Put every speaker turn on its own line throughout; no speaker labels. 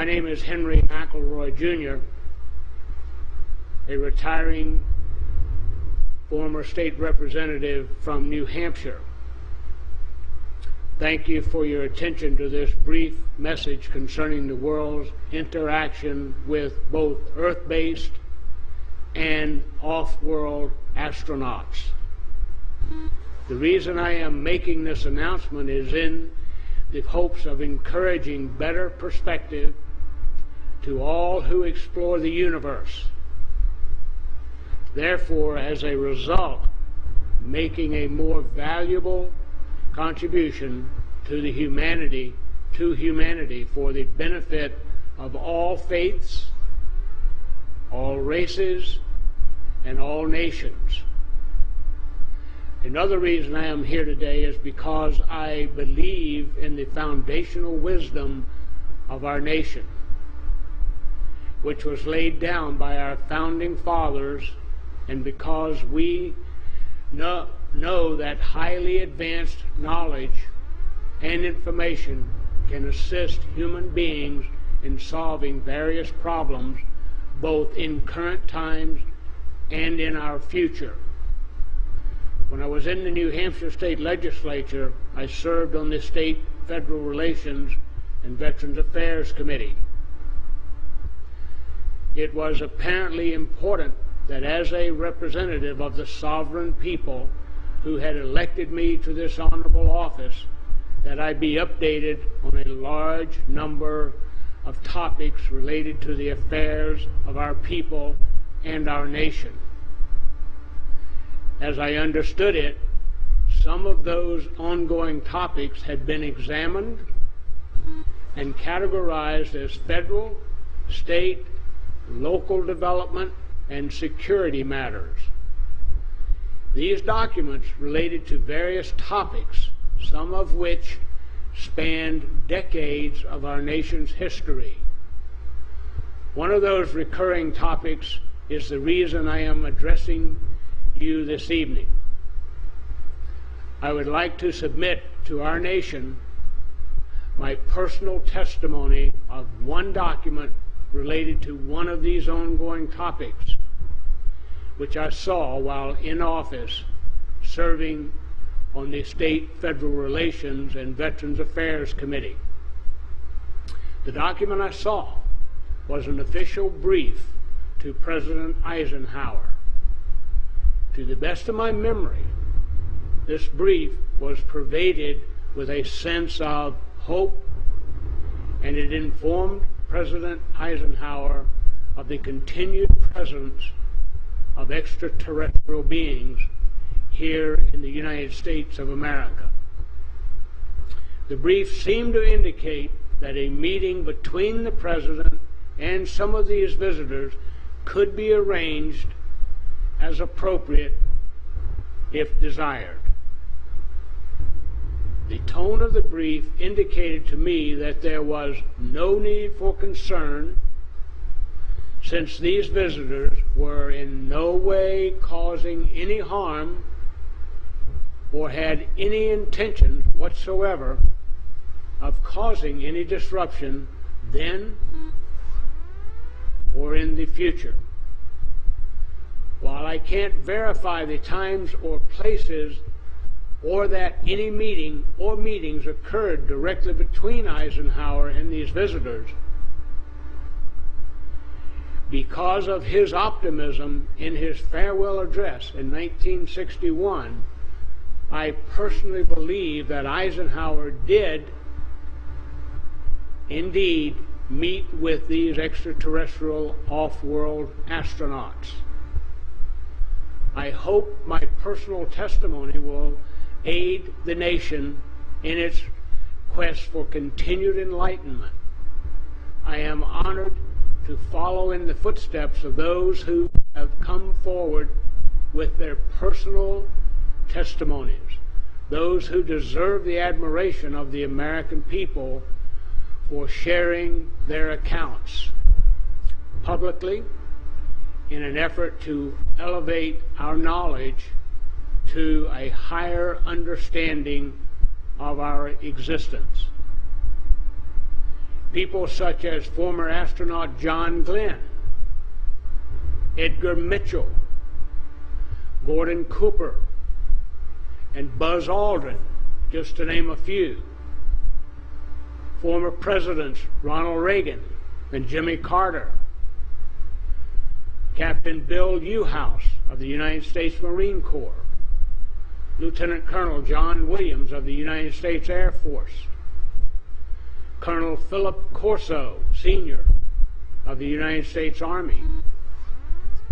My name is Henry McElroy, Jr., a retiring former state representative from New Hampshire. Thank you for your attention to this brief message concerning the world's interaction with both Earth-based and off-world astronauts. The reason I am making this announcement is in the hopes of encouraging better perspective to all who explore the universe. Therefore, as a result, making a more valuable contribution to humanity for the benefit of all faiths, all races, and all nations. Another reason I am here today is because I believe in the foundational wisdom of our nation, which was laid down by our founding fathers, and because we know that highly advanced knowledge and information can assist human beings in solving various problems, both in current times and in our future. When I was in the New Hampshire State Legislature, I served on the State Federal Relations and Veterans Affairs Committee. It was apparently important that as a representative of the sovereign people who had elected me to this honorable office, that I be updated on a large number of topics related to the affairs of our people and our nation. As I understood it, some of those ongoing topics had been examined and categorized as federal, state, local development, and security matters. These documents related to various topics, some of which spanned decades of our nation's history. One of those recurring topics is the reason I am addressing you this evening. I would like to submit to our nation my personal testimony of one document related to one of these ongoing topics, which I saw while in office serving on the State Federal Relations and Veterans Affairs Committee. The document I saw was an official brief to President Eisenhower. To the best of my memory, this brief was pervaded with a sense of hope, and it informed President Eisenhower of the continued presence of extraterrestrial beings here in the United States of America. The brief seemed to indicate that a meeting between the President and some of these visitors could be arranged as appropriate if desired. The tone of the brief indicated to me that there was no need for concern, since these visitors were in no way causing any harm or had any intention whatsoever of causing any disruption then or in the future. While I can't verify the times or places or that any meeting or meetings occurred directly between Eisenhower and these visitors, because of his optimism in his farewell address in 1961, I personally believe that Eisenhower did indeed meet with these extraterrestrial off-world astronauts. I hope my personal testimony will aid the nation in its quest for continued enlightenment. I am honored to follow in the footsteps of those who have come forward with their personal testimonies, those who deserve the admiration of the American people for sharing their accounts publicly in an effort to elevate our knowledge to a higher understanding of our existence. people such as former astronaut John Glenn, Edgar Mitchell, Gordon Cooper, and Buzz Aldrin, just to name a few. Former presidents Ronald Reagan and Jimmy Carter, Captain Bill Newhouse of the United States Marine Corps, Lieutenant Colonel John Williams of the United States Air Force, Colonel Philip Corso, Sr. of the United States Army,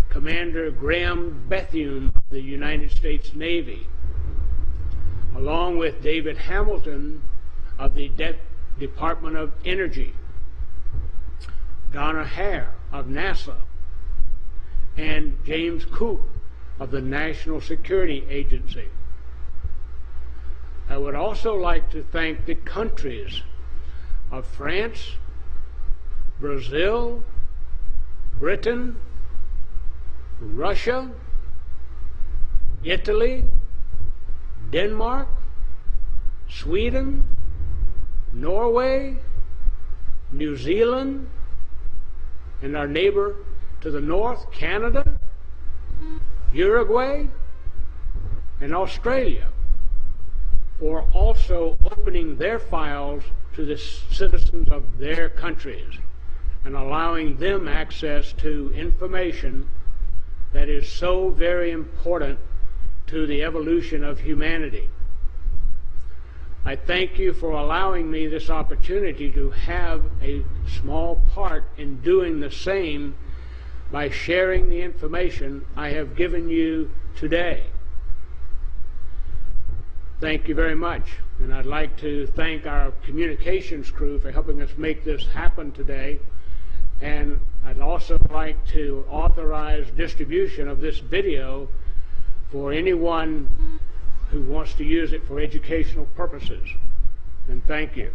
Commander Graham Bethune of the United States Navy, along with David Hamilton of the Department of Energy, Donna Hare of NASA, and James Coop of the National Security Agency. I would also like to thank the countries of France, Brazil, Britain, Russia, Italy, Denmark, Sweden, Norway, New Zealand, and our neighbor to the north, Canada, Uruguay, and Australia, for also opening their files to the citizens of their countries and allowing them access to information that is so very important to the evolution of humanity. I thank you for allowing me this opportunity to have a small part in doing the same by sharing the information I have given you today. Thank you very much. And I'd like to thank our communications crew for helping us make this happen today. And I'd also like to authorize distribution of this video for anyone who wants to use it for educational purposes. And thank you.